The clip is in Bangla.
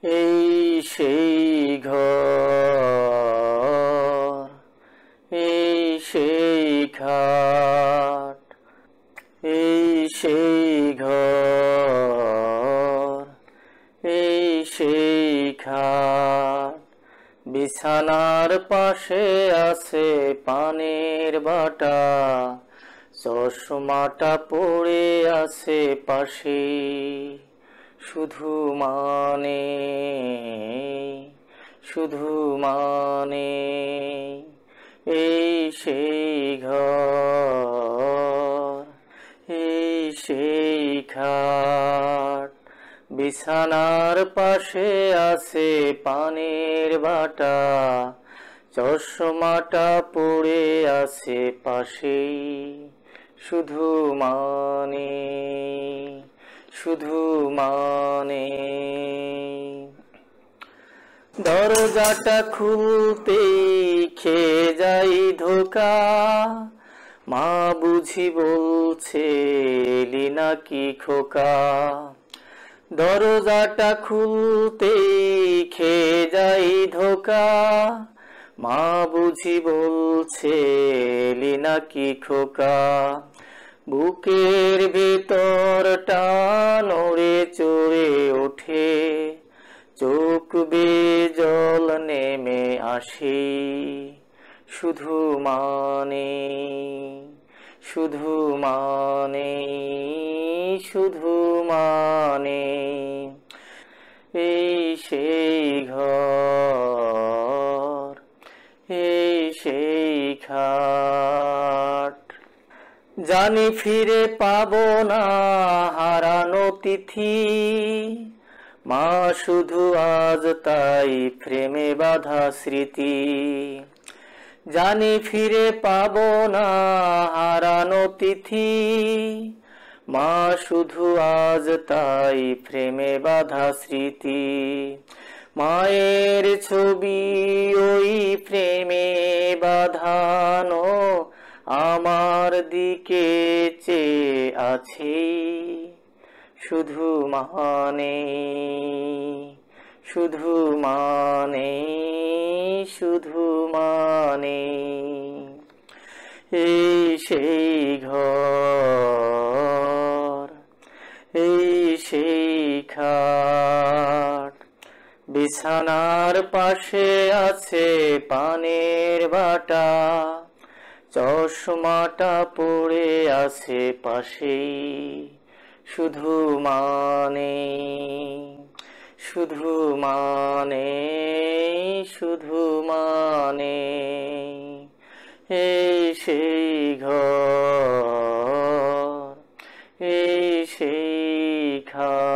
এই সেই ঘর, এই সেই খাট, এই সেই ঘর, এই সেই খাট। বিছানার পাশে আছে পানের বাটা, চশমাটা পড়ে আছে পাশে। শুধু মানে, শুধু মানে, এই সেই ঘর, এই সেই খাট। বিছানার পাশে আছে পানের বাটা, চশমাটা পড়ে আছে পাশেই। শুধু মানে, শুধু মানে। দরজাটা খুলতেই খেয়ে যাই ধোকা, মা বুঝি বলছে এলি নাকি খোকা। দরজাটা খুলতেই খেয়ে যাই ধোকা, মা বুঝি বলছে এলি নাকি খোকা। বুকের ভেতরটা নড়ে চড়ে ওঠে, চোখ বেয়ে জল নেমে আসে। শুধু মানে, শুধু মানে, শুধু মানে, এই সেই ঘর, এই সেই খাট। জানি ফিরে পাবো না হারানো তিথি, মা শুধু আজ তাই প্রেমে বাঁধা স্মৃতি। জানি ফিরে পাবো না হারানো তিথি, মা শুধু আজ তাই প্রেমে বাঁধা স্মৃতি। মায়ের ছবি ওই প্রেমে বাঁধানো আমার দিকে চেয়ে আছে। শুধু মানে, শুধু মানে, শুধু মানে, এই সেই ঘর, এই সেই খাট। বিছানার পাশে আছে পানের বাটা, চশমাটা পড়ে আছে পাশেই। শুধু মানে, শুধু মানে, শুধু মানে, এই সেই ঘর, এই সেই খাট।